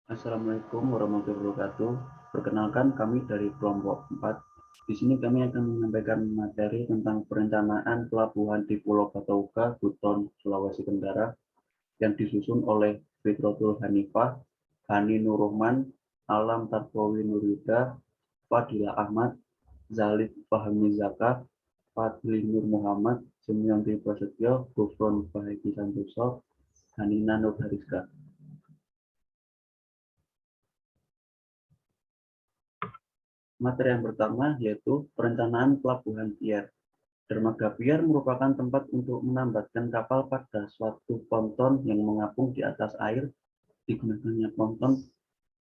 Assalamualaikum warahmatullahi wabarakatuh. Perkenalkan kami dari kelompok 4. Di sini kami akan menyampaikan materi tentang perencanaan pelabuhan di Pulau Batauga, Buton, Sulawesi Tenggara yang disusun oleh Fitrotul Hanifah, Hani Nurrohman, Alam Tarbawi Nuryuda, Fadila Ahmad, Zalid Fahmi Zaka, Fadli Nur Muhammad, Semyanti Prasetyo, Gufron Bahiki Santoso, Hanina Nurhariska. Materi yang pertama yaitu perencanaan pelabuhan pier. Dermaga pier merupakan tempat untuk menambatkan kapal pada suatu ponton yang mengapung di atas air. Digunakannya ponton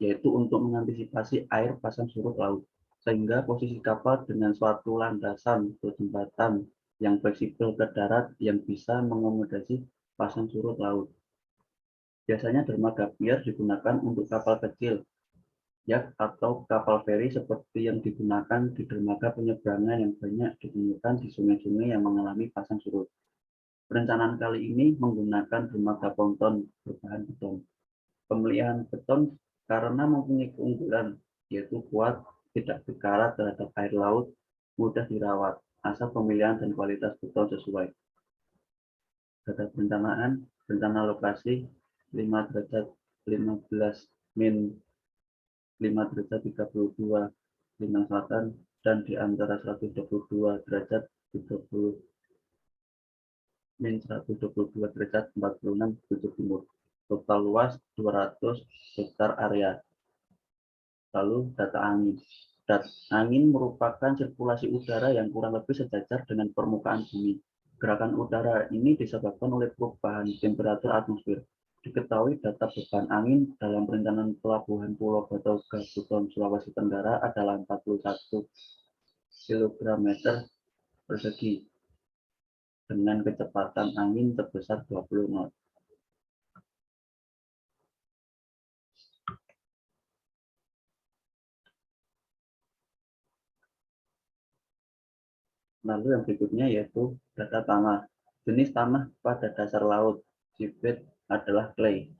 yaitu untuk mengantisipasi air pasang surut laut, sehingga posisi kapal dengan suatu landasan atau jembatan yang fleksibel ke darat yang bisa mengakomodasi pasang surut laut. Biasanya dermaga pier digunakan untuk kapal kecil, yak atau kapal feri seperti yang digunakan di dermaga penyeberangan yang banyak ditemukan di sungai-sungai yang mengalami pasang surut. Perencanaan kali ini menggunakan dermaga ponton berbahan beton. Pemilihan beton karena mempunyai keunggulan, yaitu kuat, tidak berkarat terhadap air laut, mudah dirawat, asal pemilihan dan kualitas beton sesuai. Data perencanaan, rencana lokasi 5 derajat 15 min 5 derajat 32 lintang selatan dan di antara 122 derajat 30 min 122 derajat 46 bujur timur. Total luas 200 hektar area. Lalu data angin. Data angin merupakan sirkulasi udara yang kurang lebih sejajar dengan permukaan bumi. Gerakan udara ini disebabkan oleh perubahan temperatur atmosfer. Diketahui data beban angin dalam perencanaan pelabuhan Pulau Batauga, Buton, Sulawesi Tenggara adalah 41 km/meter persegi dengan kecepatan angin sebesar 20 knot. Lalu yang berikutnya yaitu data tanah. Jenis tanah pada dasar laut, seabed adalah clay,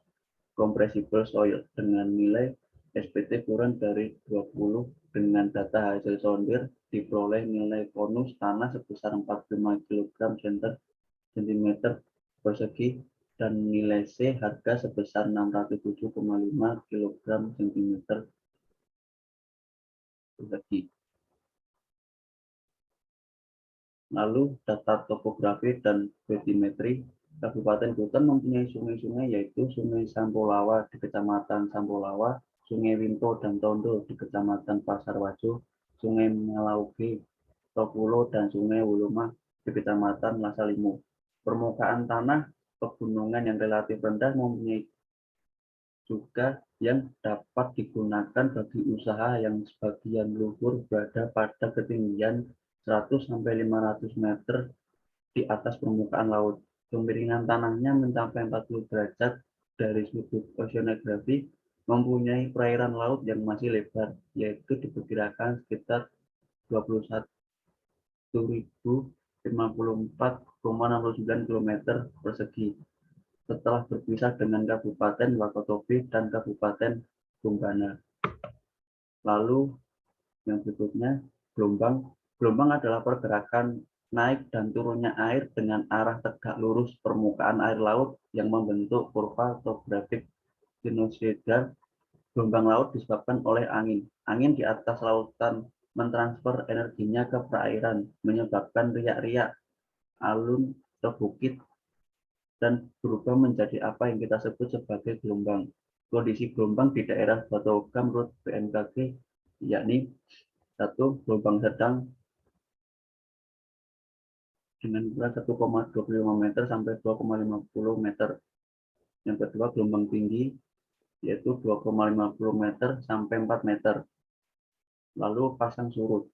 compressible soil dengan nilai SPT kurang dari 20. Dengan data hasil sondir diperoleh nilai konus tanah sebesar 45 kg cm persegi dan nilai C harga sebesar 607,5 kg cm persegi. Lalu data topografi dan batimetri. Kabupaten Buton mempunyai sungai-sungai yaitu Sungai Sampolawa di Kecamatan Sampolawa, Sungai Winto dan Tondo di Kecamatan Pasarwajo, Sungai Malauge, Topulo dan Sungai Wuluma di Kecamatan Lasalimu. Permukaan tanah pegunungan yang relatif rendah mempunyai juga yang dapat digunakan bagi usaha yang sebagian luhur berada pada ketinggian 100-500 meter di atas permukaan laut. Kemiringan tanahnya mencapai 40 derajat dari sudut oceanografi, mempunyai perairan laut yang masih lebar, yaitu diperkirakan sekitar 21.054,69 km persegi. Setelah berpisah dengan Kabupaten Wakatobi dan Kabupaten Bombana. Lalu yang berikutnya, gelombang. Gelombang adalah pergerakan naik dan turunnya air dengan arah tegak lurus permukaan air laut yang membentuk kurva topografik sinusoidal. Gelombang laut disebabkan oleh angin. Angin di atas lautan mentransfer energinya ke perairan, menyebabkan riak-riak, alun, atau bukit, dan berubah menjadi apa yang kita sebut sebagai gelombang. Kondisi gelombang di daerah Batauga menurut BMKG yakni satu, gelombang sedang dengan ukuran 1,25 meter sampai 2,50 meter. Yang kedua, gelombang tinggi yaitu 2,50 meter sampai 4 meter. Lalu pasang surut.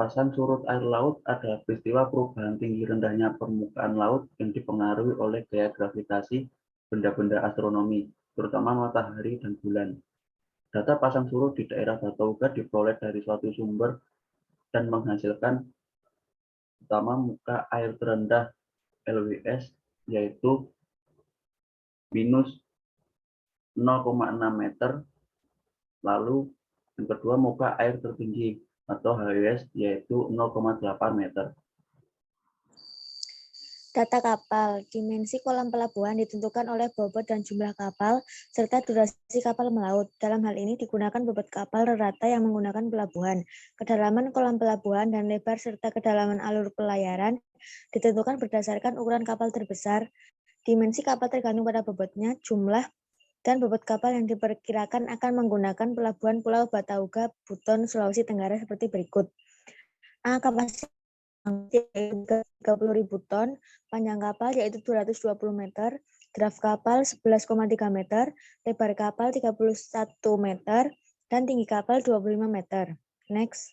Pasang surut air laut adalah peristiwa perubahan tinggi rendahnya permukaan laut yang dipengaruhi oleh gaya gravitasi benda-benda astronomi, terutama matahari dan bulan. Data pasang surut di daerah Batauga diperoleh dari suatu sumber dan menghasilkan utama muka air terendah LWS yaitu minus 0,6 meter Lalu yang kedua muka air tertinggi atau HWS yaitu 0,8 meter. Data kapal, dimensi kolam pelabuhan ditentukan oleh bobot dan jumlah kapal, serta durasi kapal melaut. Dalam hal ini digunakan bobot kapal rata yang menggunakan pelabuhan. Kedalaman kolam pelabuhan dan lebar serta kedalaman alur pelayaran ditentukan berdasarkan ukuran kapal terbesar. Dimensi kapal tergantung pada bobotnya, jumlah, dan bobot kapal yang diperkirakan akan menggunakan pelabuhan Pulau Batauga, Buton, Sulawesi Tenggara seperti berikut. Kapasitas 30.000 ton, panjang kapal yaitu 220 meter, draft kapal 11,3 meter, lebar kapal 31 meter, dan tinggi kapal 25 meter. Next.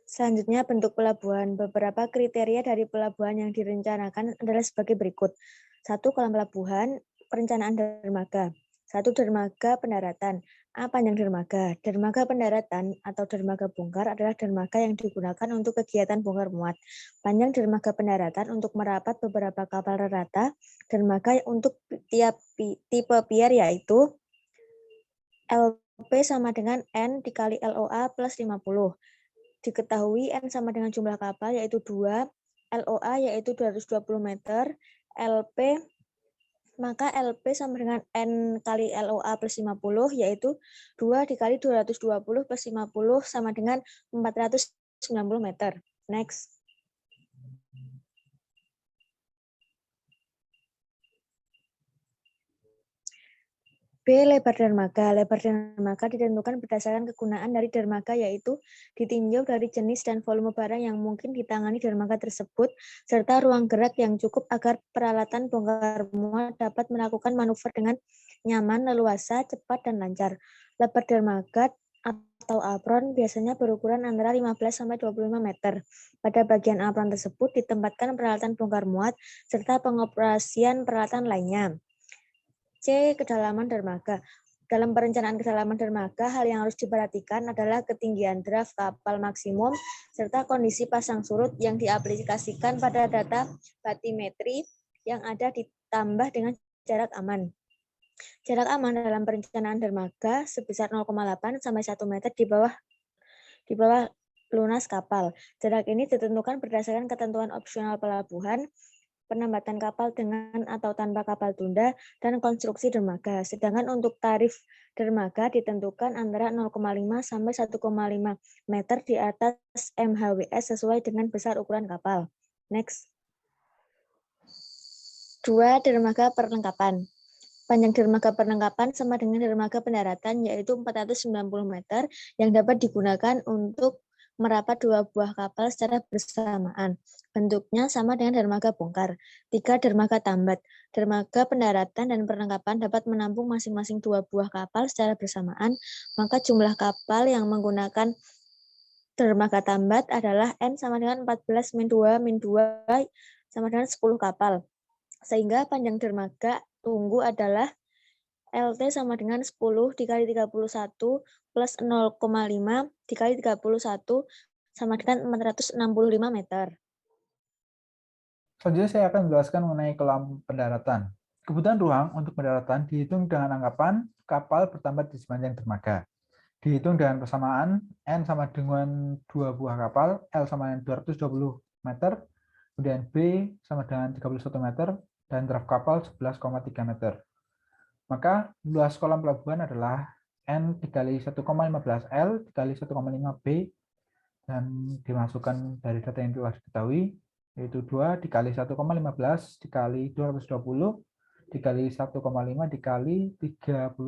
Selanjutnya bentuk pelabuhan. Beberapa kriteria dari pelabuhan yang direncanakan adalah sebagai berikut. 1. Kolam pelabuhan, perencanaan dermaga. 1. Dermaga pendaratan. Panjang dermaga. Dermaga pendaratan atau dermaga bongkar adalah dermaga yang digunakan untuk kegiatan bongkar muat. Panjang dermaga pendaratan untuk merapat beberapa kapal rata. Dermaga untuk tiap tipe pier yaitu LP sama dengan N dikali LOA plus 50. Diketahui N sama dengan jumlah kapal yaitu 2, LOA yaitu 220 meter, LP maka LP sama dengan N kali LOA plus 50 yaitu 2 dikali 220 plus 50 sama dengan 490 meter. Next. B. Lebar dermaga. Lebar dermaga ditentukan berdasarkan kegunaan dari dermaga yaitu ditinjau dari jenis dan volume barang yang mungkin ditangani dermaga tersebut serta ruang gerak yang cukup agar peralatan bongkar muat dapat melakukan manuver dengan nyaman, leluasa, cepat, dan lancar. Lebar dermaga atau apron biasanya berukuran antara 15-25 meter. Pada bagian apron tersebut ditempatkan peralatan bongkar muat serta pengoperasian peralatan lainnya. C. Kedalaman dermaga. Dalam perencanaan kedalaman dermaga, hal yang harus diperhatikan adalah ketinggian draft kapal maksimum serta kondisi pasang surut yang diaplikasikan pada data batimetri yang ada ditambah dengan jarak aman. Jarak aman dalam perencanaan dermaga sebesar 0,8 sampai 1 meter di bawah lunas kapal. Jarak ini ditentukan berdasarkan ketentuan opsional pelabuhan, penambatan kapal dengan atau tanpa kapal tunda, dan konstruksi dermaga. Sedangkan untuk tarif dermaga ditentukan antara 0,5 sampai 1,5 meter di atas MHWS sesuai dengan besar ukuran kapal. Next. 2. Dermaga perlengkapan. Panjang dermaga perlengkapan sama dengan dermaga pendaratan yaitu 490 meter yang dapat digunakan untuk merapat 2 buah kapal secara bersamaan. Bentuknya sama dengan dermaga bongkar. 3. Dermaga tambat. Dermaga pendaratan dan perlengkapan dapat menampung masing-masing 2 buah kapal secara bersamaan, maka jumlah kapal yang menggunakan dermaga tambat adalah N sama dengan 14 min 2 sama dengan 10 kapal. Sehingga panjang dermaga tunggu adalah LT sama dengan 10 dikali 31 plus 0,5 dikali 31 sama dengan 465 meter. Selanjutnya saya akan menjelaskan mengenai kolam pendaratan. Kebutuhan ruang untuk pendaratan dihitung dengan anggapan kapal bertambat di sepanjang dermaga. Dihitung dengan persamaan N sama dengan 2 buah kapal, L sama dengan 220 meter, kemudian B sama dengan 31 meter, dan draft kapal 11,3 meter. Maka luas kolam pelabuhan adalah N dikali 1,15 L dikali 1,5 B, dan dimasukkan dari data yang telah diketahui, yaitu 2 dikali 1,15 dikali 220 dikali 1,5 dikali 31,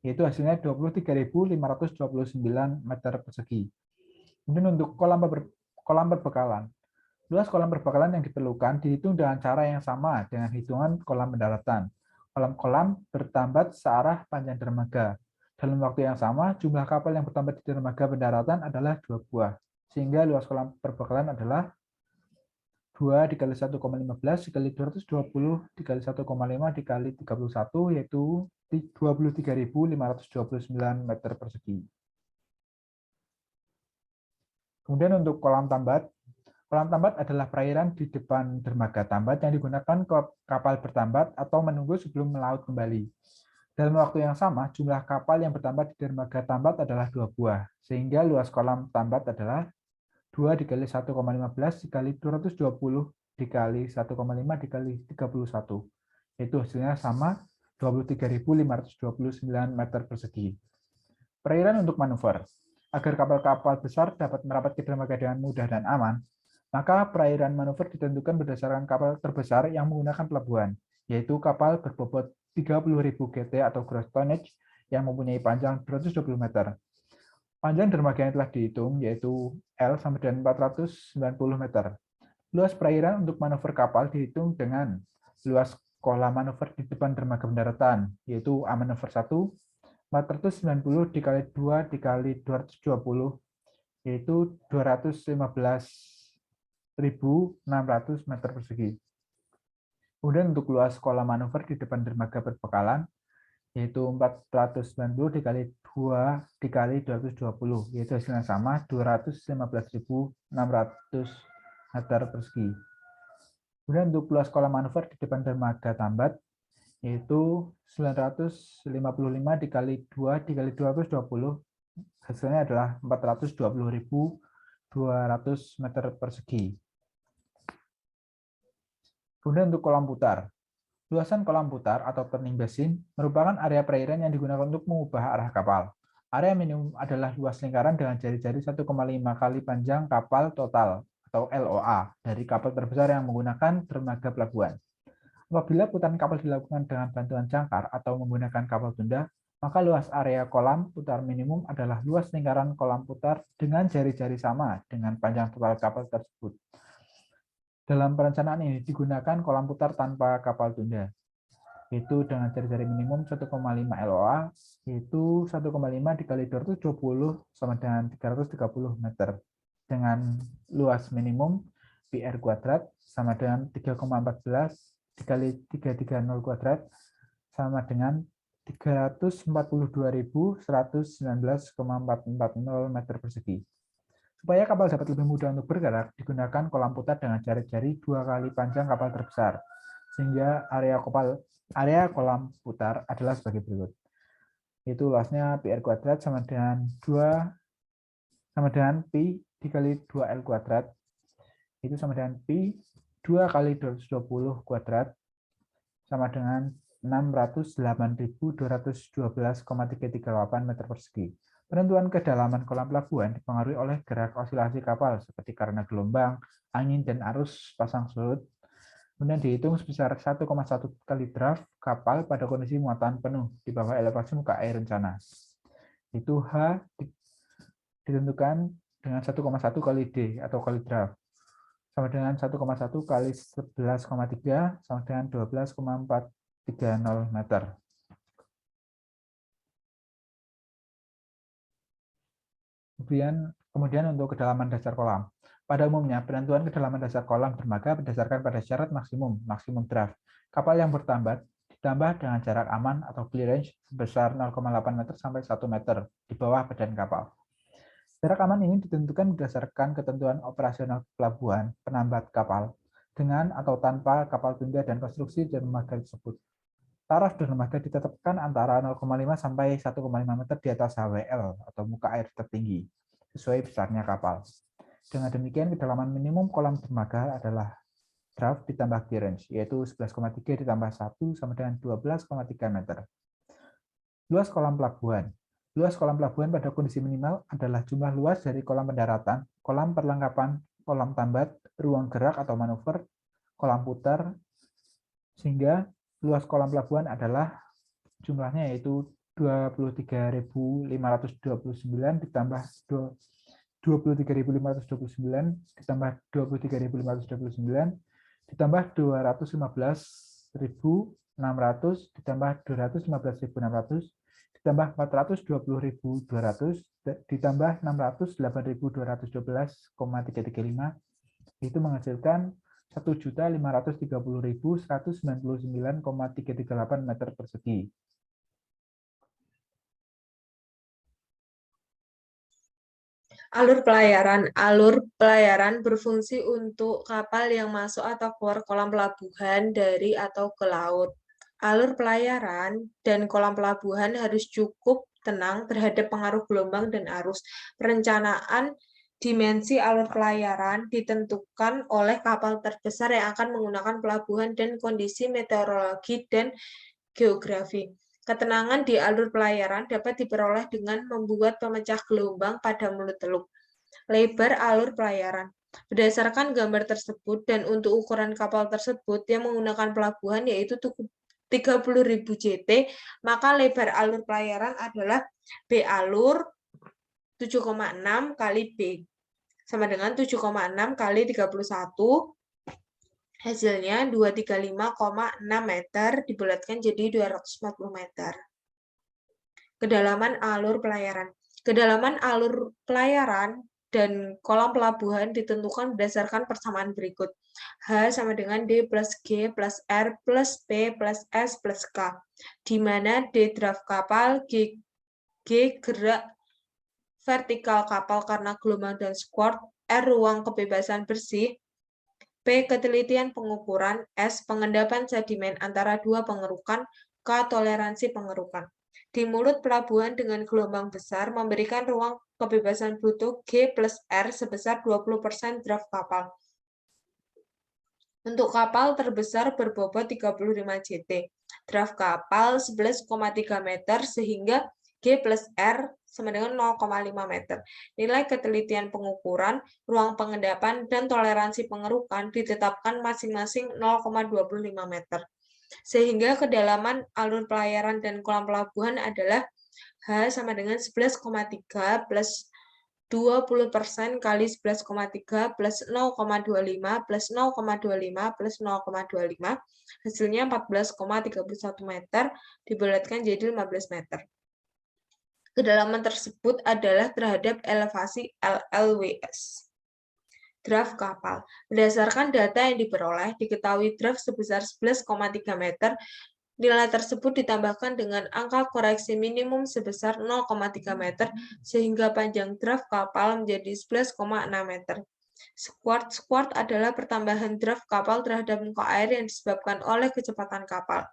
yaitu hasilnya 23.529 meter persegi. Kemudian untuk kolam perbekalan. Luas kolam perbekalan yang diperlukan dihitung dengan cara yang sama dengan hitungan kolam pendaratan. Kolam-kolam bertambat searah panjang dermaga. Dalam waktu yang sama, jumlah kapal yang bertambat di dermaga pendaratan adalah 2 buah. Sehingga luas kolam perbekalan adalah 2 dikali 1,15 dikali 220 dikali 1,5 dikali 31, yaitu 23.529 meter persegi. Kemudian untuk kolam tambat Kolam tambat adalah perairan di depan dermaga tambat yang digunakan kapal bertambat atau menunggu sebelum melaut kembali. Dalam waktu yang sama, jumlah kapal yang bertambat di dermaga tambat adalah 2 buah, sehingga luas kolam tambat adalah 2 dikali 1,15 dikali 220 dikali 1,5 dikali 31. Itu hasilnya sama 23.529 meter persegi. Perairan untuk manuver. Agar kapal-kapal besar dapat merapat ke dermaga dengan mudah dan aman, maka perairan manuver ditentukan berdasarkan kapal terbesar yang menggunakan pelabuhan, yaitu kapal berbobot 30.000 GT atau gross tonnage yang mempunyai panjang 220 meter. Panjang dermaga yang telah dihitung yaitu L sampai dengan 490 meter. Luas perairan untuk manuver kapal dihitung dengan luas kolam manuver di depan dermaga pendaratan, yaitu A manuver 1, 490 dikali 2 dikali 220, yaitu 215.600 meter persegi. Kemudian untuk luas kolam manuver di depan dermaga berbekalan, yaitu 490 dikali 2 dikali 220, yaitu hasilnya sama 215.600 meter persegi. Kemudian untuk luas kolam manuver di depan dermaga tambat, yaitu 955 dikali 2 dikali 220, hasilnya adalah 420.200 meter persegi. Kemudian untuk kolam putar. Luasan kolam putar atau turning basin merupakan area perairan yang digunakan untuk mengubah arah kapal. Area minimum adalah luas lingkaran dengan jari-jari 1,5 kali panjang kapal total atau LOA dari kapal terbesar yang menggunakan dermaga pelabuhan. Apabila putaran kapal dilakukan dengan bantuan jangkar atau menggunakan kapal tunda, maka luas area kolam putar minimum adalah luas lingkaran kolam putar dengan jari-jari sama dengan panjang total kapal tersebut. Dalam perencanaan ini digunakan kolam putar tanpa kapal tunda, yaitu dengan jari-jari minimum 1,5 LOA, yaitu 1,5 dikali 220 sama dengan 330 meter, dengan luas minimum PR kuadrat sama dengan 3,14 dikali 330 kuadrat sama dengan 342.119,440 meter persegi. Supaya kapal dapat lebih mudah untuk bergerak, digunakan kolam putar dengan jari-jari 2 kali panjang kapal terbesar, sehingga area kolam putar adalah sebagai berikut. Itu luasnya PR kuadrat sama dengan pi dikali 2L kuadrat, itu sama dengan pi 2 kali 220 kuadrat, sama dengan 608.212,338 meter persegi. Penentuan kedalaman kolam pelabuhan dipengaruhi oleh gerak osilasi kapal seperti karena gelombang, angin, dan arus pasang surut. Kemudian dihitung sebesar 1,1 kali draft kapal pada kondisi muatan penuh di bawah elevasi muka air rencana. Itu H ditentukan dengan 1,1 kali D atau kali draft, sama dengan 1,1 kali 11,3 sama dengan 12,430 meter. Kemudian untuk kedalaman dasar kolam. Pada umumnya, penentuan kedalaman dasar kolam dermaga berdasarkan pada syarat maksimum draft. Kapal yang bertambat ditambah dengan jarak aman atau clearance sebesar 0,8 meter sampai 1 meter di bawah badan kapal. Jarak aman ini ditentukan berdasarkan ketentuan operasional pelabuhan penambat kapal dengan atau tanpa kapal tunda dan konstruksi dermaga tersebut. Taraf dermaga ditetapkan antara 0,5 sampai 1,5 meter di atas HWL atau muka air tertinggi, sesuai besarnya kapal. Dengan demikian, kedalaman minimum kolam dermaga adalah draft ditambah clearance, yaitu 11,3 ditambah 1 sama dengan 12,3 meter. Luas kolam pelabuhan. Luas kolam pelabuhan pada kondisi minimal adalah jumlah luas dari kolam pendaratan, kolam perlengkapan, kolam tambat, ruang gerak atau manuver, kolam putar, sehingga luas kolam pelabuhan adalah jumlahnya yaitu 23.529 ditambah 23.529 ditambah 23.529 ditambah 215.600 ditambah 215.600 ditambah 420.200 ditambah 608.212,335, itu menghasilkan 1.530.199,338 meter persegi. Alur pelayaran. Alur pelayaran berfungsi untuk kapal yang masuk atau keluar kolam pelabuhan dari atau ke laut. Alur pelayaran dan kolam pelabuhan harus cukup tenang terhadap pengaruh gelombang dan arus. Perencanaan dimensi alur pelayaran ditentukan oleh kapal terbesar yang akan menggunakan pelabuhan dan kondisi meteorologi dan geografi. Ketenangan di alur pelayaran dapat diperoleh dengan membuat pemecah gelombang pada mulut teluk. Lebar alur pelayaran. Berdasarkan gambar tersebut dan untuk ukuran kapal tersebut yang menggunakan pelabuhan yaitu 30.000 JT, maka lebar alur pelayaran adalah B alur 7,6 kali B sama dengan 7,6 kali 31. Hasilnya 235,6 meter dibulatkan jadi 240 meter. Kedalaman alur pelayaran. Kedalaman alur pelayaran dan kolam pelabuhan ditentukan berdasarkan persamaan berikut. H sama dengan D plus G plus R plus P plus S plus K. Di mana D draft kapal, G gerak vertikal kapal karena gelombang dan squat, R ruang kebebasan bersih, P ketelitian pengukuran, S pengendapan sedimen antara dua pengerukan, K toleransi pengerukan. Di mulut pelabuhan dengan gelombang besar memberikan ruang kebebasan bruto G plus R sebesar 20% draft kapal. Untuk kapal terbesar berbobot 35 JT, draft kapal 11,3 meter sehingga G plus R sama dengan 0,5 meter. Nilai ketelitian pengukuran, ruang pengendapan, dan toleransi pengerukan ditetapkan masing-masing 0,25 meter. Sehingga kedalaman alur pelayaran dan kolam pelabuhan adalah H sama dengan 11,3 plus 20% kali 11,3 plus 0,25 plus 0,25 plus 0,25. Hasilnya 14,31 meter dibulatkan jadi 15 meter. Kedalaman tersebut adalah terhadap elevasi LLWS. Draft kapal. Berdasarkan data yang diperoleh, diketahui draft sebesar 11,3 meter. Nilai tersebut ditambahkan dengan angka koreksi minimum sebesar 0,3 meter, sehingga panjang draft kapal menjadi 11,6 meter. Squat adalah pertambahan draft kapal terhadap muka air yang disebabkan oleh kecepatan kapal.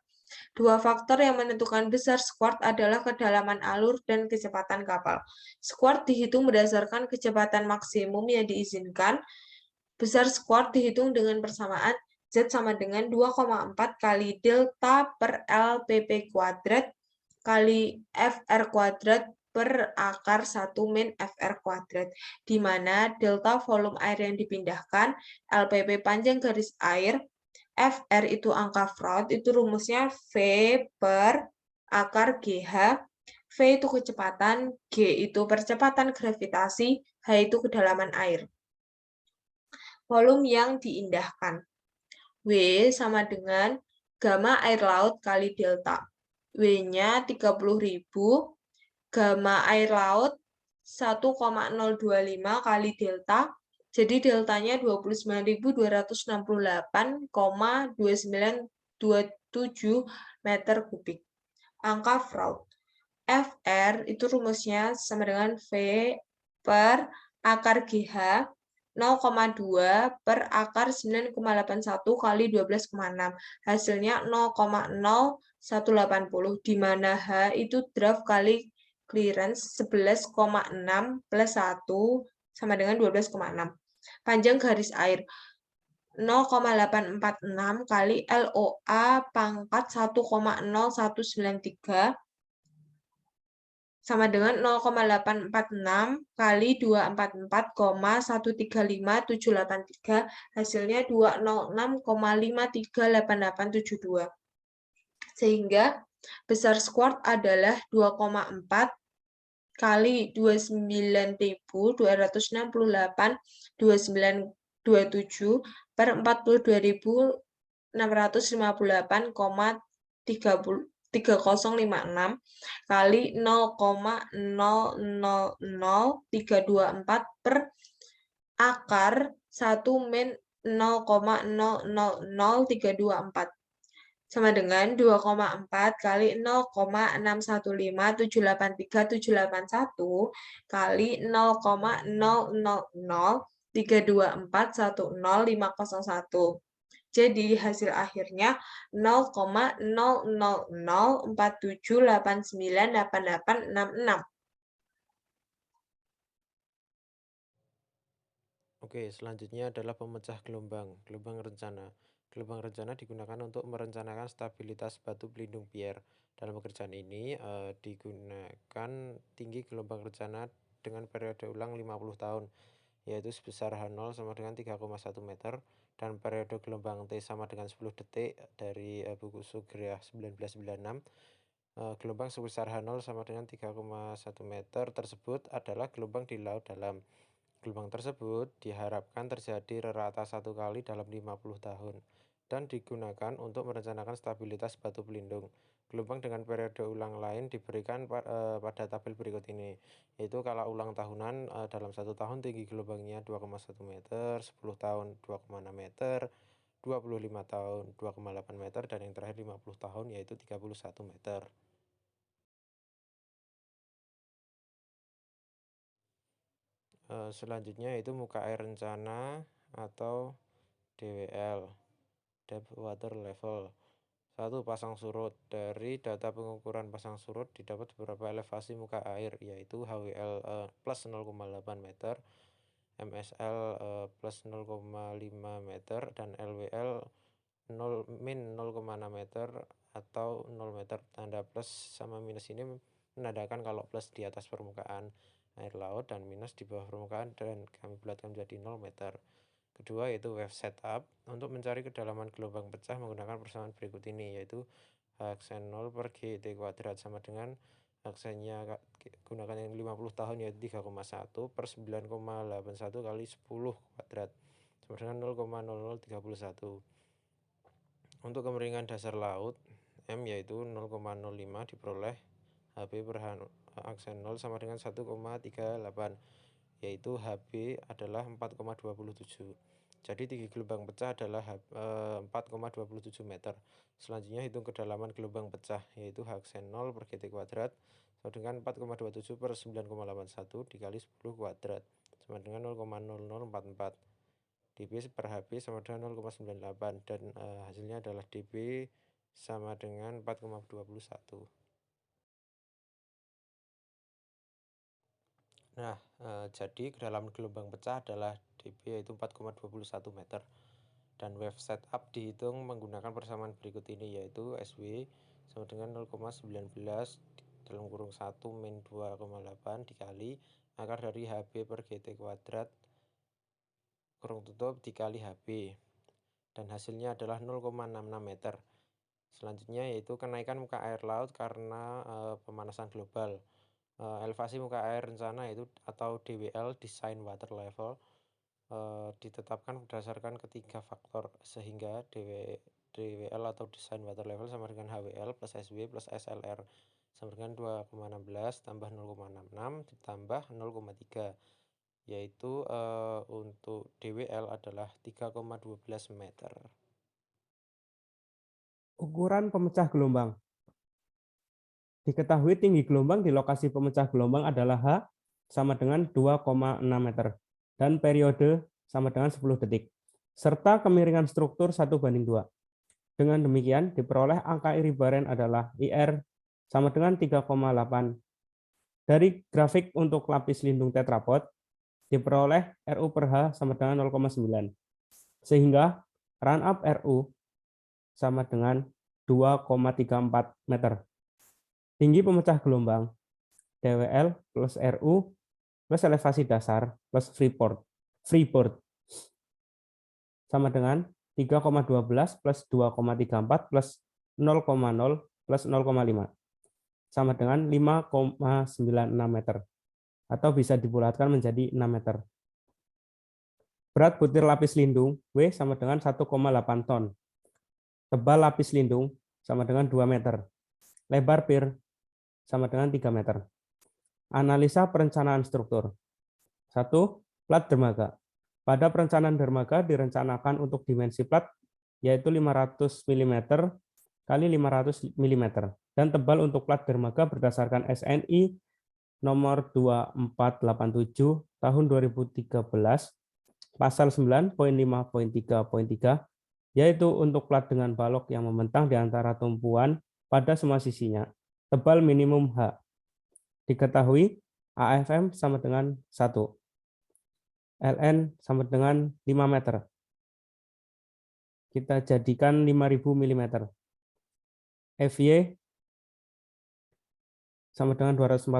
Dua faktor yang menentukan besar squat adalah kedalaman alur dan kecepatan kapal. Squat dihitung berdasarkan kecepatan maksimum yang diizinkan. Besar squat dihitung dengan persamaan Z sama dengan 2,4 kali delta per LPP kuadrat kali FR kuadrat per akar 1 min FR kuadrat, di mana delta volume air yang dipindahkan, LPP panjang garis air, FR itu angka Froude, itu rumusnya V per akar GH, V itu kecepatan, G itu percepatan gravitasi, H itu kedalaman air. Volume yang diindahkan. W sama dengan gamma air laut kali delta. W-nya 30.000, gamma air laut 1,025 kali delta, jadi deltanya 29.268,2927 meter kubik. Angka Froude. FR itu rumusnya sama dengan V per akar GH 0,2 per akar 9,81 kali 12,6. Hasilnya 0,0180, di mana H itu draft kali clearance 11,6 plus 1 sama dengan 12,6. Panjang garis air 0,846 kali LOA pangkat 1,0193 sama dengan 0,846 kali 244,135783, hasilnya 206,538872. Sehingga besar squat adalah 2,4 kali 29.268,2927 per 42.658,3056 kali 0,000324 per akar 1 min 0,000324. sama dengan 2,4 kali 0,615783,781 kali 0,00032410501. Jadi hasil akhirnya 0,00047898866. Oke, selanjutnya adalah pemecah gelombang, gelombang rencana. Gelombang rencana digunakan untuk merencanakan stabilitas batu pelindung pier. Dalam pekerjaan ini digunakan tinggi gelombang rencana dengan periode ulang 50 tahun, yaitu sebesar H0 sama dengan 3,1 meter, dan periode gelombang T sama dengan 10 detik dari buku Sugriah 1996. Gelombang sebesar H0 sama dengan 3,1 meter tersebut adalah gelombang di laut dalam. Gelombang tersebut diharapkan terjadi rata 1 kali dalam 50 tahun dan digunakan untuk merencanakan stabilitas batu pelindung. Gelombang dengan periode ulang lain diberikan pada tabel berikut ini, yaitu kalau ulang tahunan dalam 1 tahun tinggi gelombangnya 2,1 meter, 10 tahun 2,6 meter, 25 tahun 2,8 meter, dan yang terakhir 50 tahun yaitu 31 meter. Selanjutnya yaitu muka air rencana atau DWL, depth water level. 1. Pasang surut. Dari data pengukuran pasang surut didapat beberapa elevasi muka air, yaitu HWL plus 0,8 meter, MSL plus 0,5 meter, dan LWL min 0,6 meter atau 0 meter. Tanda plus sama minus ini menandakan kalau plus di atas permukaan air laut dan minus di bawah permukaan, dan kami bulatkan menjadi 0 meter. Kedua yaitu wave setup. Untuk mencari kedalaman gelombang pecah menggunakan persamaan berikut ini, yaitu Hxn 0 per GT kuadrat sama dengan Hxn-nya gunakan yang 50 tahun yaitu 3,1 per 9,81 kali 10 kuadrat sama dengan 0,0031. Untuk kemiringan dasar laut M yaitu 0,05 diperoleh HB per Hxn 0 sama dengan 1,38, yaitu HB adalah 4,27. Jadi tinggi gelombang pecah adalah 4,27 meter. Selanjutnya hitung kedalaman gelombang pecah, yaitu Hxn 0 per GT kuadrat sama dengan 4,27 per 9,81 dikali 10 kuadrat sama dengan 0,0044. dB per HB sama dengan 0,98, dan hasilnya adalah dB sama dengan 4,21. Nah, jadi kedalaman gelombang pecah adalah dB yaitu 4,21 meter. Dan wave setup dihitung menggunakan persamaan berikut ini, yaitu SW sama dengan 0,19 dalam kurung 1 min 2,8 dikali akar dari HB per GT kuadrat kurung tutup dikali HB, dan hasilnya adalah 0,66 meter. Selanjutnya yaitu kenaikan muka air laut karena pemanasan global. Elevasi muka air rencana yaitu atau DWL, design water level, ditetapkan berdasarkan ketiga faktor, sehingga DWL atau design water level sama dengan HWL plus SW plus SLR sama dengan 2,16 tambah 0,66 ditambah 0,3, yaitu untuk DWL adalah 3,12 meter. Ukuran pemecah gelombang. Diketahui tinggi gelombang di lokasi pemecah gelombang adalah H sama dengan 2,6 meter dan periode sama dengan 10 detik, serta kemiringan struktur 1:2. Dengan demikian, diperoleh angka iribaren adalah IR sama dengan 3,8. Dari grafik untuk lapis lindung tetrapod, diperoleh RU per H sama dengan 0,9. Sehingga run up RU sama dengan 2,34 meter. Tinggi pemecah gelombang DWL plus RU plus elevasi dasar plus freeboard sama dengan 3,12 plus 2,34 plus 0,0 plus 0,5 sama dengan 5,96 meter, atau bisa dibulatkan menjadi 6 meter. Berat butir lapis lindung W sama dengan 1,8 ton. Tebal lapis lindung sama dengan 2 meter. Lebar pier sama dengan 3 meter. Analisa perencanaan struktur. 1. Plat dermaga. Pada perencanaan dermaga direncanakan untuk dimensi plat yaitu 500 mm kali 500 mm dan tebal untuk plat dermaga berdasarkan SNI nomor 2487 tahun 2013 pasal 9.5.3.3 yaitu untuk plat dengan balok yang membentang di antara tumpuan pada semua sisinya. Tebal minimum H. Diketahui AFM sama dengan 1. LN sama dengan 5 meter. Kita jadikan 5000 mm. FY sama dengan 240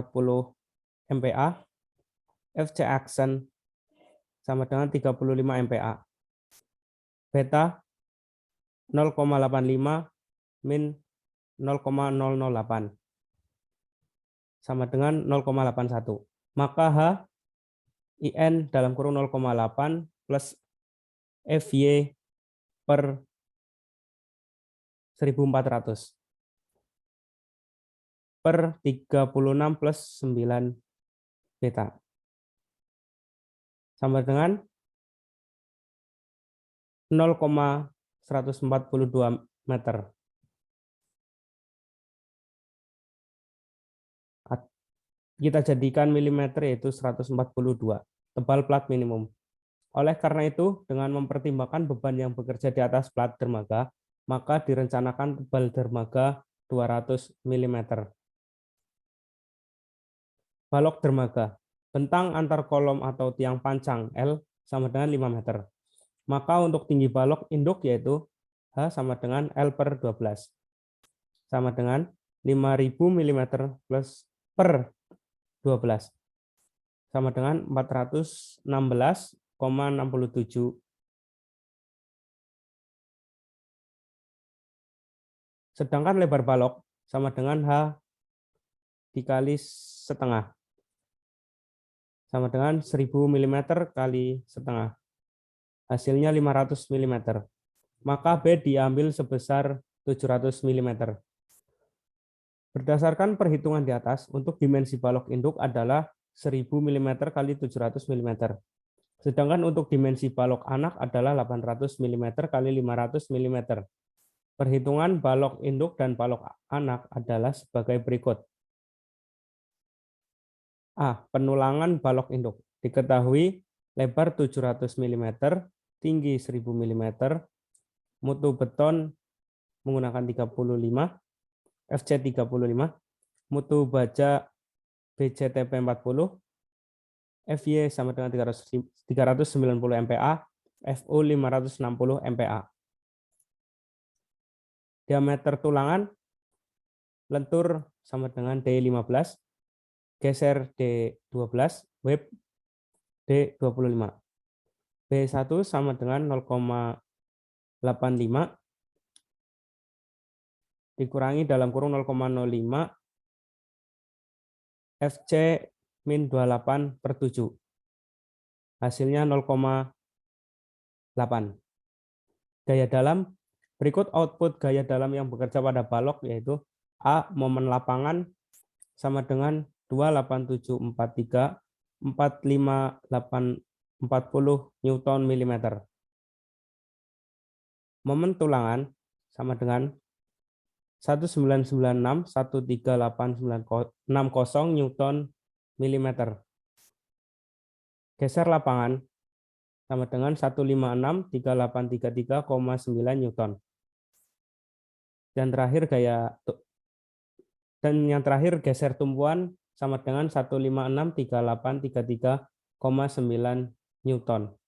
MPa. FC aksen sama dengan 35 MPa. Beta 0,85 min 0,008 sama dengan 0,81. Maka H IN dalam kurung 0,8 plus FY per 1400 per 36 plus 9 beta sama dengan 0,142 meter. Kita jadikan milimeter yaitu 142, tebal plat minimum. Oleh karena itu, dengan mempertimbangkan beban yang bekerja di atas plat dermaga, maka direncanakan tebal dermaga 200 mm. Balok dermaga, bentang antar kolom atau tiang pancang L sama dengan 5 meter. Maka untuk tinggi balok induk yaitu H sama dengan L per 12. Sama dengan 5000 mm plus per 12. Sama dengan 416,67. Sedangkan lebar balok sama dengan H dikali setengah. Sama dengan 1000 mm kali setengah. Hasilnya 500 mm. Maka B diambil sebesar 700 mm. Berdasarkan perhitungan di atas, untuk dimensi balok induk adalah 1000 mm kali 700 mm. Sedangkan untuk dimensi balok anak adalah 800 mm kali 500 mm. Perhitungan balok induk dan balok anak adalah sebagai berikut. A. Penulangan balok induk. Diketahui lebar 700 mm, tinggi 1000 mm, mutu beton menggunakan 35, FC 35, mutu baja BCTP 40, FY sama dengan 390 MPa, FU 560 MPa. Diameter tulangan lentur sama dengan D15, geser D12, web D25. B1 sama dengan 0,85 dikurangi dalam kurung 0,05 FC min 28 per 7. Hasilnya 0,8. Gaya dalam, berikut output gaya dalam yang bekerja pada balok yaitu A. Momen lapangan sama dengan 28743 45840 Newton mm. Momen tulangan sama dengan 1996 13860 Newton mm. Geser lapangan sama dengan 156 3833,9 Newton. Dan yang terakhir geser tumpuan sama dengan 156 3833,9 Newton.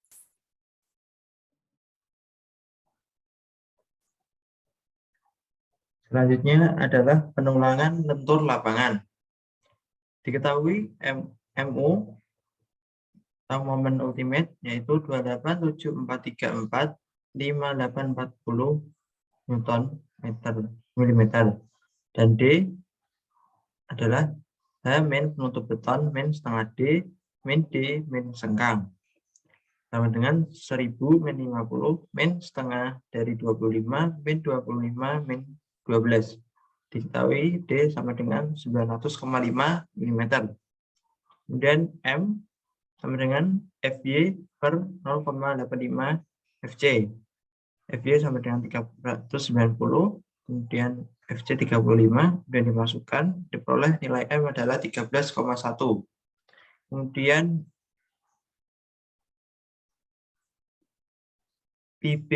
Selanjutnya adalah penulangan lentur lapangan. Diketahui MU atau momen ultimate yaitu 2874345 5840 Newton millimeter dan D adalah H min penutup beton min setengah D min D min sengkang sama dengan 1000 min 50 min setengah dari 25 min 25 min 12. Diketahui D sama dengan 900,5 mm. Kemudian M sama dengan FY per 0,85 FC. FY sama dengan 390, kemudian FC 35, kemudian dimasukkan, diperoleh nilai M adalah 13,1. Kemudian PB,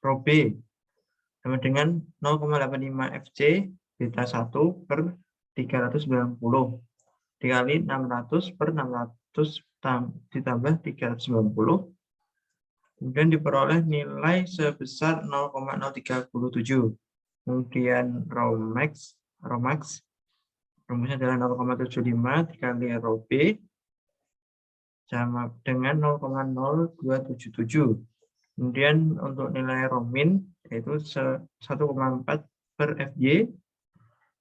rho B, sama dengan 0,85 FC beta 1 per 390 dikali 600 per 600 ditambah 390, kemudian diperoleh nilai sebesar 0,037. Kemudian rho max rumusnya adalah 0,75 dikali rho B sama dengan 0,0277. Kemudian untuk nilai rho min yaitu 1,4 per FY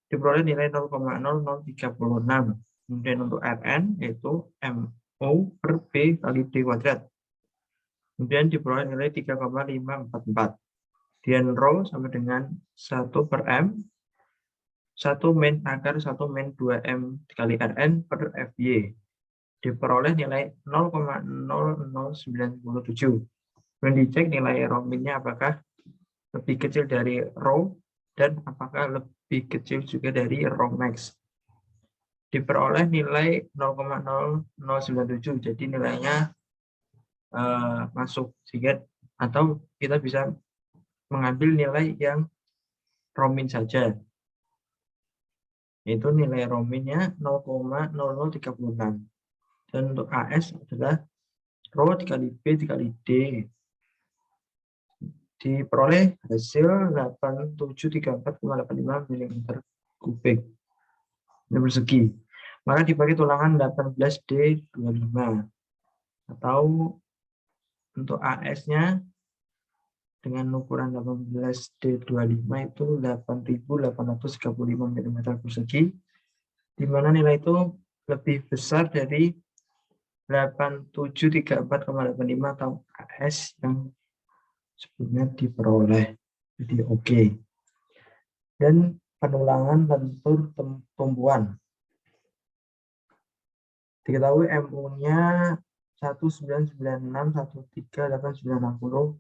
diperoleh nilai 0,0036. Kemudian untuk Rn yaitu MO per B kali D kuadrat. Kemudian diperoleh nilai 3,544. Dan rho sama dengan 1 per M, 1 min akar 1 min 2M dikali Rn per FY. Diperoleh nilai 0,0097. Dan dicek nilai rho minnya apakah lebih kecil dari rho dan apakah lebih kecil juga dari rho max. Diperoleh nilai 0,0097, jadi nilainya masuk, sehingga atau kita bisa mengambil nilai yang rho min saja, yaitu nilai rho minnya 0,0036, dan untuk AS adalah rho dikali B dikali D. Diperoleh hasil 8734,85 mm3 persegi. Maka dipakai tulangan 18D25 atau untuk AS-nya dengan ukuran 18D25 itu 8835 mm persegi, di mana nilai itu lebih besar dari 8734,85 atau AS yang sebelumnya diperoleh. Jadi oke. Dan penulangan lentur tumbuhan. Diketahui MU-nya 1996138960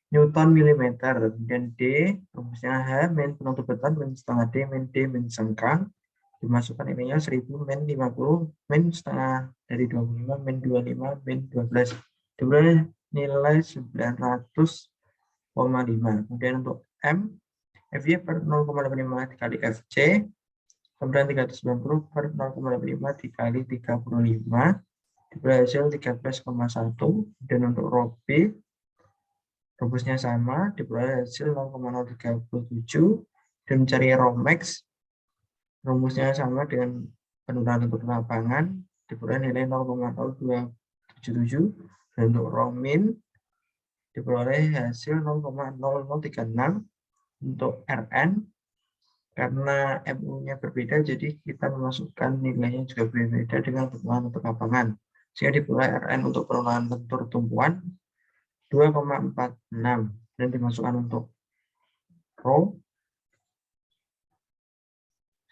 Newton milimeter. Kemudian D, rumusnya H, min penutup beton, min setengah D, min D, min sengkang. Dimasukkan ininya 1000, min 50, min setengah dari 25, min 25, min 12. Diperoleh nilai 900,5. Kemudian untuk M, FY per 0,85 dikali FC, kemudian 390 per 0,85 dikali 35, diperoleh hasil 13,1. Dan untuk rho B, rumusnya sama, diperoleh hasil 0,037. Dan mencari rho max, rumusnya sama dengan penurunan untuk lapangan, diperoleh nilai 0,0277. Dan untuk rho min, diperoleh hasil 0,0036. Untuk Rn, karena MU-nya berbeda, jadi kita memasukkan nilainya juga berbeda dengan penurunan untuk lapangan. Sehingga diperoleh Rn untuk penurunan lentur tumbuhan 2,46, dan dimasukkan untuk rho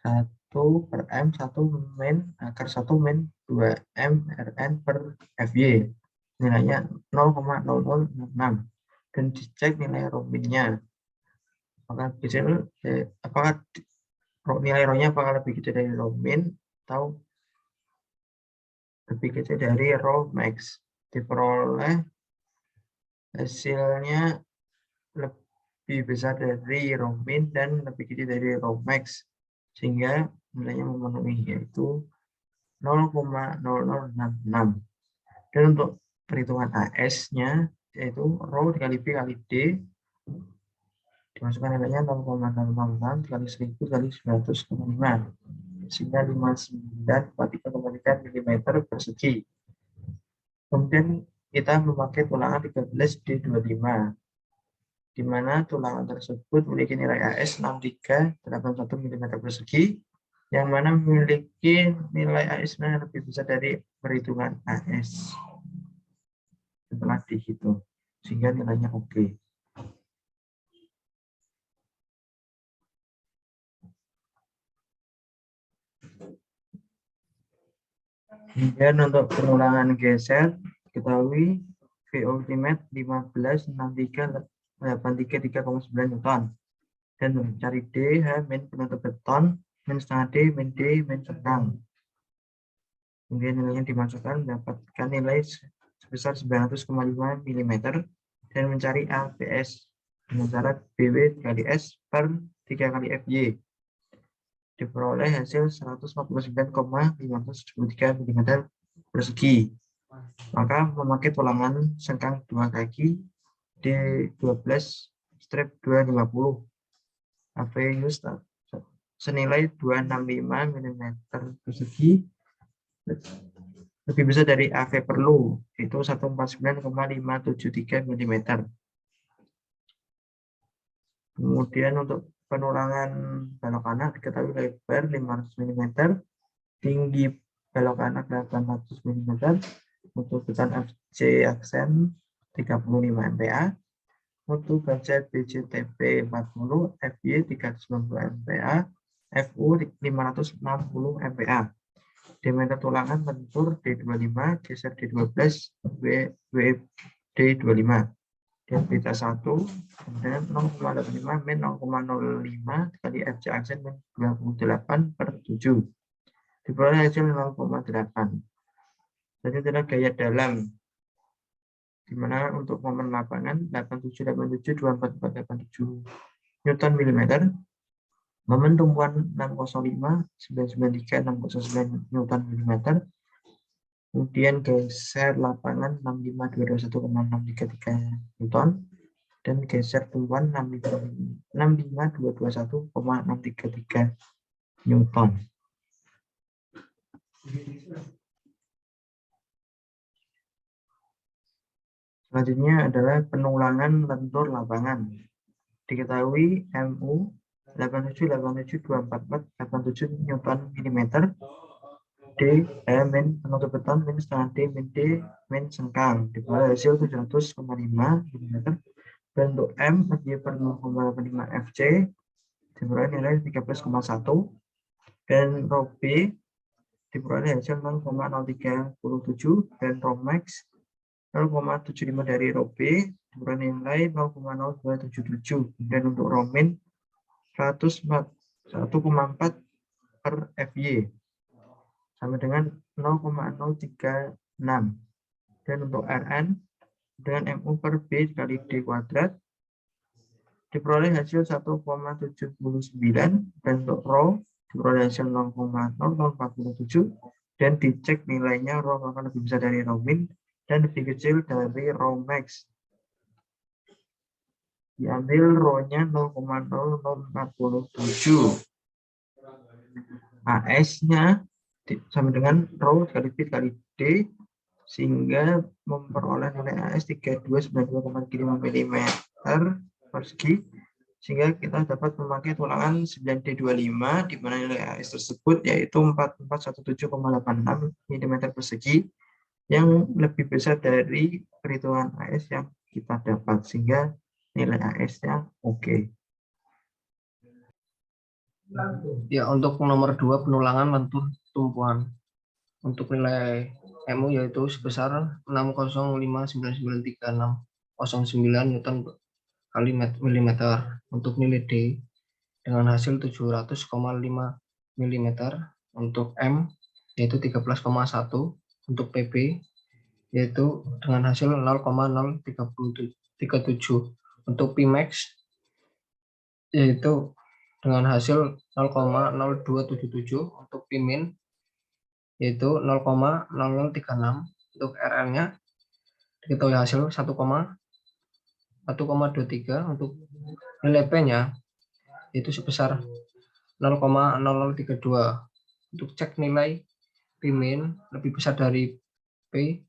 1 per M 1 min akar 1 min 2M Rn per FY. Nilainya 0,0066, dan dicek nilai rho minnya. Apakah nilai rho-nya apakah lebih kecil dari rho min atau lebih kecil dari rho max. Diperoleh hasilnya lebih besar dari rho min dan lebih kecil dari rho max, sehingga nilainya memenuhi, yaitu 0,0066. Dan untuk perhitungan AS-nya yaitu rho dikali B kali D, dimasukkan nilainya 0,066 dikali 1000 kali 900,5, sehingga 59,3 mm persegi. Kemudian kita memakai tulangan 13D25, di mana tulangan tersebut memiliki nilai AS 6381 mm persegi, yang mana memiliki nilai AS-nya lebih besar dari perhitungan AS setelah dihitung, sehingga nilainya oke. Kemudian untuk penulangan geser, ketahui V ultimate 156383,9 Newton. dan mencari D, H, min penutup beton, min setengah D, min D, min sengkang. Kemudian nilainya dimasukkan, mendapatkan nilai sebesar 900,5 mm dan mencari ABS dengan cara BW kali S per 3 kali FY. Diperoleh hasil 149,573 mm persegi. Maka memakai tulangan sengkang 2 kaki D12 strip 250 AVU senilai 265 mm persegi lebih besar dari AV perlu, yaitu 149,573 mm. Kemudian untuk penulangan balok anak diketahui lebar 500 mm, tinggi balok anak 800 mm, untuk beton FC aksen 35 MPa, untuk baja BCTP 40, FY 390 MPa, FU 560 MPa. Diameter tulangan lentur D25, geser D12, D25. Dan beta 1, kemudian 0,85 min 0,05 kali FC aksen min 28/7. Diperoleh hasil 0,8. Jadi adalah gaya dalam, di mana untuk momen lapangan 8787 Newton mm, momen tumpuan 605 993 609 Newton mm, kemudian geser lapangan 65221,633 Newton, dan geser tumpuan 65221,633 Newton. Selanjutnya adalah penulangan lentur lapangan. Diketahui MU 87 Newton mm, D, min penutup beton, min setengah D, min D, min sengkang. Diperoleh hasil 700,5 mm. Dan untuk M, FY per 0,85 FC, diperoleh nilai 13,1. Dan rho B, diperoleh hasil 0,037. Dan rho max 0,75 dari rho B, diperoleh nilai 0,0277. Dan untuk rho min 1,4 per FY sama dengan 0,036. Dan untuk Rn dengan MU per B kali D kuadrat diperoleh hasil 1,79. Dan untuk rho diperoleh hasil 0,0047. Dan dicek nilainya rho akan lebih besar dari rho min dan lebih kecil dari rho max. Diambil rho-nya 0,0047. AS-nya sama dengan rho kali B kali D, sehingga memperoleh nilai AS 3292,35 mm persegi, sehingga kita dapat memakai tulangan 9D25 di mana nilai AS tersebut yaitu 4417,86 mm persegi, yang lebih besar dari perhitungan AS yang kita dapat, sehingga nilai AS-nya oke. Ya, untuk nomor 2 penulangan lentur tumpuan. Untuk nilai MU yaitu sebesar 605993609 Newton kali milimeter. Untuk nilai D dengan hasil 700,5 mm. Untuk M yaitu 13,1. Untuk PB yaitu dengan hasil 0,037. Untuk Pmax yaitu dengan hasil 0,0277. Untuk Pmin yaitu 0,0036. Untuk RL-nya diketahui hasil 1,23. Untuk nilai P-nya yaitu sebesar 0,0032. Untuk cek nilai Pmin lebih besar dari P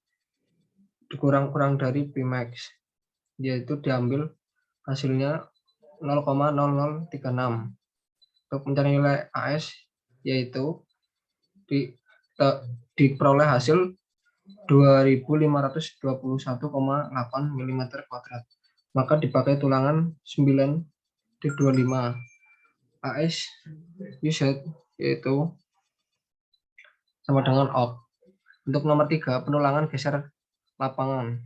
dikurang dari Pmax, yaitu diambil hasilnya 0,0036. Untuk mencari nilai AS yaitu diperoleh hasil 2521,8 mm kuadrat. Maka dipakai tulangan 9D25. AS UZ yaitu sama dengan ok. Untuk nomor 3 penulangan geser lapangan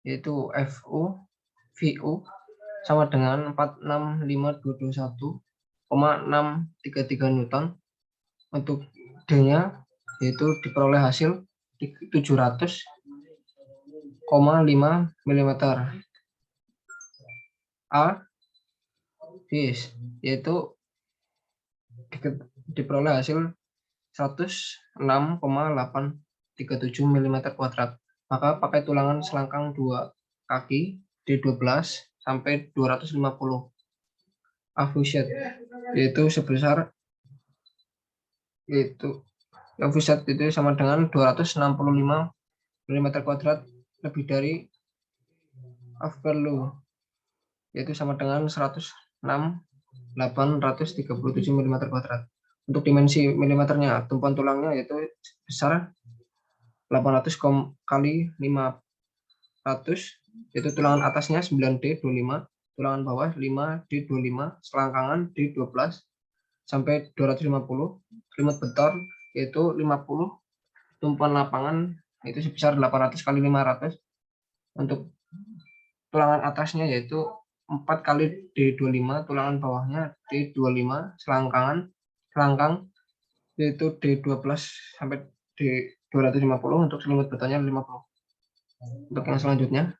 yaitu FU VU sama dengan 465.221,633 Newton. Untuk D-nya yaitu diperoleh hasil 700,5 mm. A bis yaitu diperoleh hasil 106,837 mm². Maka pakai tulangan selangkang 2 kaki D12 sampai 250 Afushet yaitu sebesar Afushet itu sama dengan 265 mm² lebih dari Afperlu yaitu sama dengan 106.837 mm². Untuk dimensi milimeternya, tumpuan tulangnya yaitu besar 800 kali 500, yaitu tulangan atasnya 9D25, tulangan bawah 5D25, selangkangan D12 sampai 250, selimut beton yaitu 50, tumpuan lapangan itu sebesar 800 kali 500. Untuk tulangan atasnya yaitu 4 kali D25, tulangan bawahnya D25, selangkang yaitu D12 sampai D250, untuk selimut betonnya 50. Untuk yang selanjutnya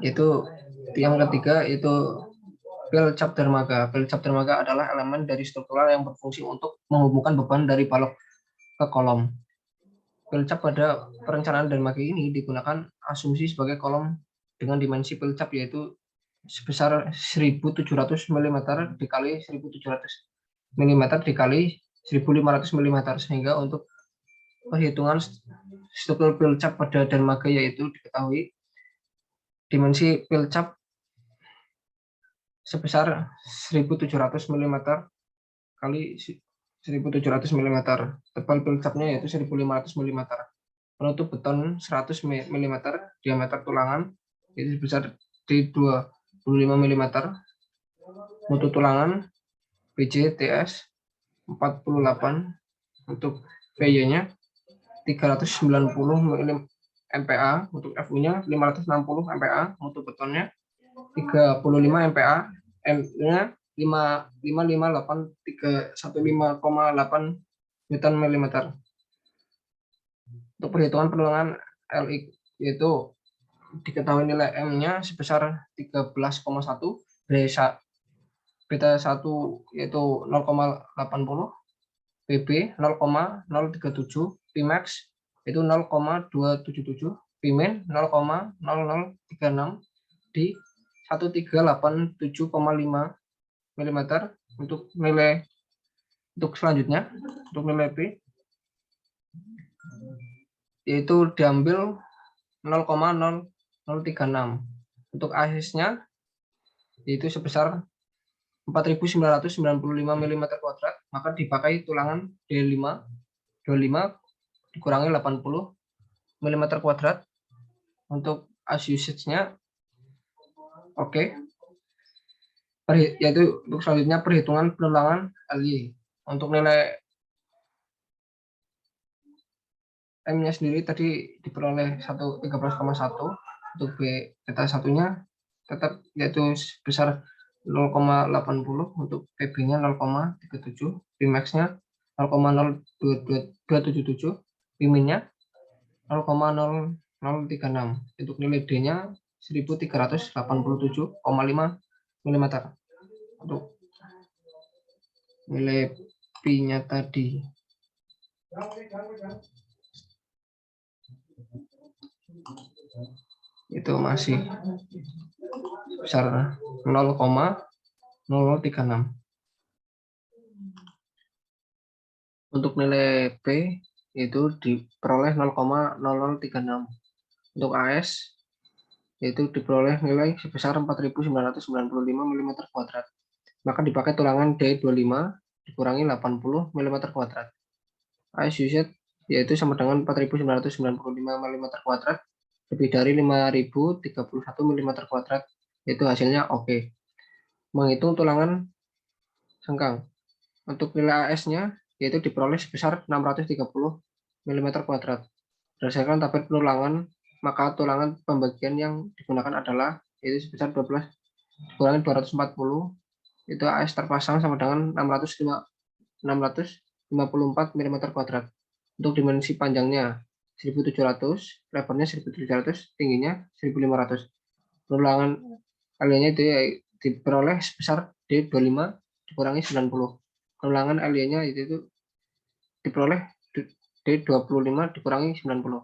itu yang ketiga itu pilcap dermaga. Pilcap dermaga adalah elemen dari struktural yang berfungsi untuk menghubungkan beban dari balok ke kolom. Pilcap pada perencanaan dermaga ini digunakan asumsi sebagai kolom dengan dimensi pilcap yaitu sebesar 1.700 mm dikali 1.700 mm dikali 1.500 mm, sehingga untuk perhitungan struktur pilcap pada dermaga yaitu diketahui dimensi pilcap sebesar 1.700 mm kali 1.700 mm, tebal pilcapnya yaitu 1.500 mm, penutup beton 100 mm, diameter tulangan itu sebesar D25 mm, mutu tulangan BJ/TS 48, untuk PY-nya 390 MPa, untuk FU-nya 560 MPa, mutu betonnya 35 MPa, M-nya 558,8 Newton mm. Untuk perhitungan penulangan LI yaitu diketahui nilai M-nya sebesar 13,1, beta 1 yaitu 0,80, PB 0,037, Pmax itu 0,277, Pmin 0,0036 di 1387,5 mm. Untuk selanjutnya untuk nilai P yaitu diambil 0,0036. Untuk AS-nya yaitu sebesar 4.995 mm², maka dipakai tulangan D5 25 dikurangi 80 mm². Untuk as usage-nya oke. Yaitu untuk selanjutnya perhitungan penulangan LY. Untuk nilai M-nya sendiri tadi diperoleh 13,1, untuk beta satunya tetap yaitu sebesar 0,80, untuk PB-nya 0,37, Pmax-nya 0,0277, Pmin-nya 0,0036. Untuk nilai D-nya 1387,5 mm. Untuk nilai P-nya tadi itu masih besar 0,0036. Untuk nilai P itu diperoleh 0,0036. Untuk AS yaitu diperoleh nilai sebesar 4.995 mm². Maka dipakai tulangan D25 dikurangi 80 mm². AS UZ yaitu sama dengan 4.995 mm² lebih dari 5.031 mm², itu hasilnya oke. Menghitung tulangan sengkang. Untuk nilai AS-nya yaitu diperoleh sebesar 630 mm². Berdasarkan tabel penulangan maka tulangan pembagian yang digunakan adalah yaitu sebesar 12 dikurangi 240, itu AS terpasang sama dengan 654 mm kuadrat. Untuk dimensi panjangnya 1700, lebarnya 1700, tingginya 1500. Penulangan aliannya itu ya diperoleh sebesar D25 dikurangi 90. Penulangan aliannya itu diperoleh D25 dikurangi 90.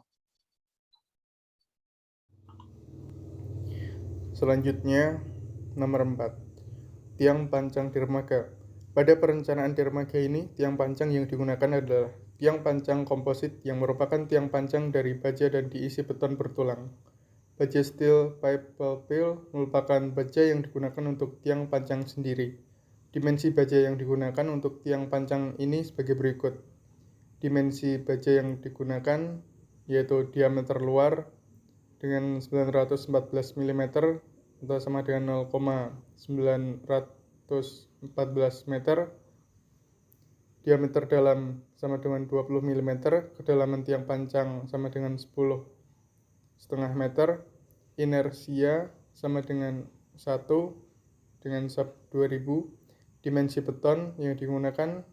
Selanjutnya, nomor 4. Tiang pancang dermaga. Pada perencanaan dermaga ini, tiang pancang yang digunakan adalah tiang pancang komposit yang merupakan tiang pancang dari baja dan diisi beton bertulang. Baja steel pipe pill merupakan baja yang digunakan untuk tiang pancang sendiri. Dimensi baja yang digunakan untuk tiang pancang ini sebagai berikut. Dimensi baja yang digunakan yaitu diameter luar dengan 914 mm atau sama dengan 0,914 meter, diameter dalam sama dengan 20 mm, kedalaman tiang pancang sama dengan 10,5 meter, inersia sama dengan 1 dengan sub 2000, dimensi beton yang digunakan,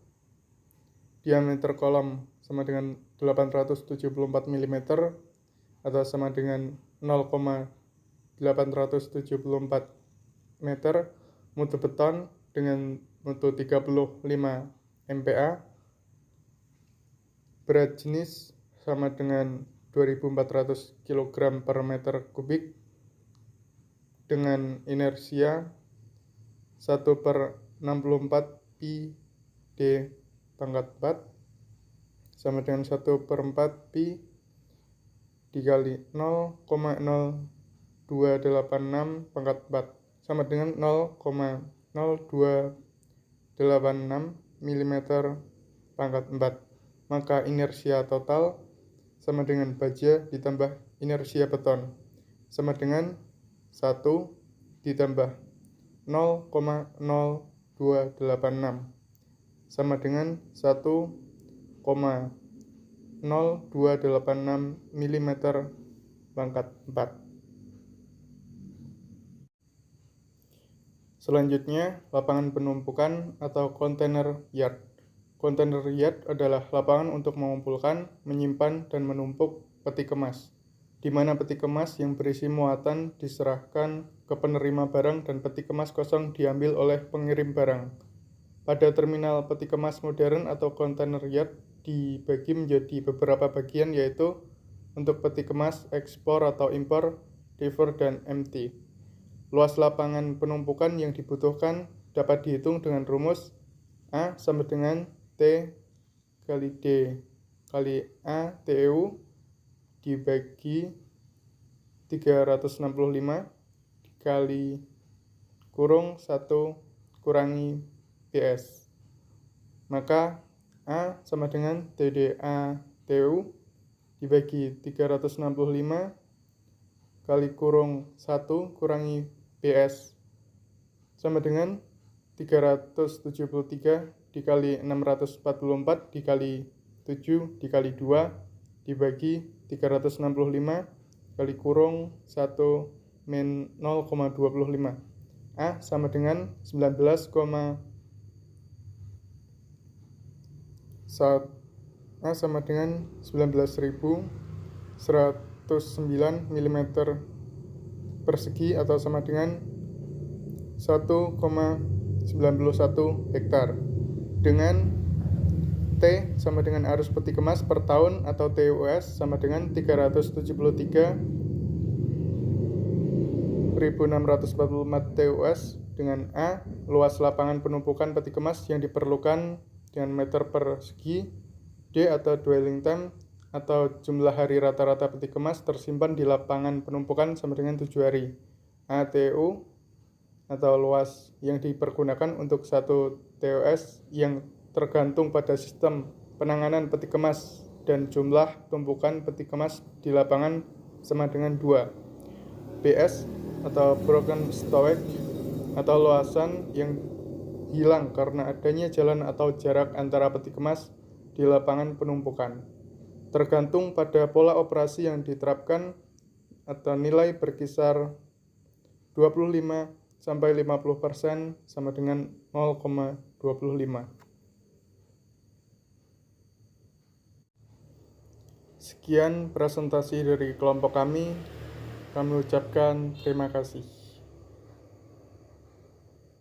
diameter kolom sama dengan 874 mm atau sama dengan 0,874 meter, mutu beton dengan mutu 35 MPa, berat jenis sama dengan 2400 kg per meter kubik, dengan inersia 1/64 pi d pangkat 4 sama dengan 1/4 pi dikali 0,0286 pangkat 4 sama dengan 0,0286 mm pangkat 4. Maka inersia total sama dengan baja ditambah inersia beton sama dengan 1 ditambah 0,0286 sama dengan 1,0286 mm pangkat 4. Selanjutnya, lapangan penumpukan atau container yard. Container yard adalah lapangan untuk mengumpulkan, menyimpan, dan menumpuk peti kemas, di mana peti kemas yang berisi muatan diserahkan ke penerima barang dan peti kemas kosong diambil oleh pengirim barang. Pada terminal peti kemas modern atau container yard dibagi menjadi beberapa bagian, yaitu untuk peti kemas ekspor atau impor, diver, dan empty. Luas lapangan penumpukan yang dibutuhkan dapat dihitung dengan rumus A sama dengan T kali D kali A TEU dibagi 365 dikali kurung 1 kurangi PS. Maka A sama dengan TDA TU dibagi 365 kali kurung 1 kurangi PS sama dengan 373 dikali 644 dikali 7 dikali 2 dibagi 365 kali kurung 1 min 0,25. A sama dengan 19,1 A sama dengan 19.109 mm persegi atau sama dengan 1,91 hektar. Dengan T sama dengan arus peti kemas per tahun atau TUS sama dengan 373.644 TUS. Dengan A, luas lapangan penumpukan peti kemas yang diperlukan dengan meter persegi. D atau dwelling time atau jumlah hari rata-rata peti kemas tersimpan di lapangan penumpukan sama dengan 7 hari. ATU atau luas yang dipergunakan untuk satu TUS yang tergantung pada sistem penanganan peti kemas dan jumlah tumpukan peti kemas di lapangan sama dengan 2. BS atau broken stowage atau luasan yang hilang karena adanya jalan atau jarak antara peti kemas di lapangan penumpukan. Tergantung pada pola operasi yang diterapkan atau nilai berkisar 25 sampai 50% sama dengan 0,25. Sekian presentasi dari kelompok kami. Kami ucapkan terima kasih.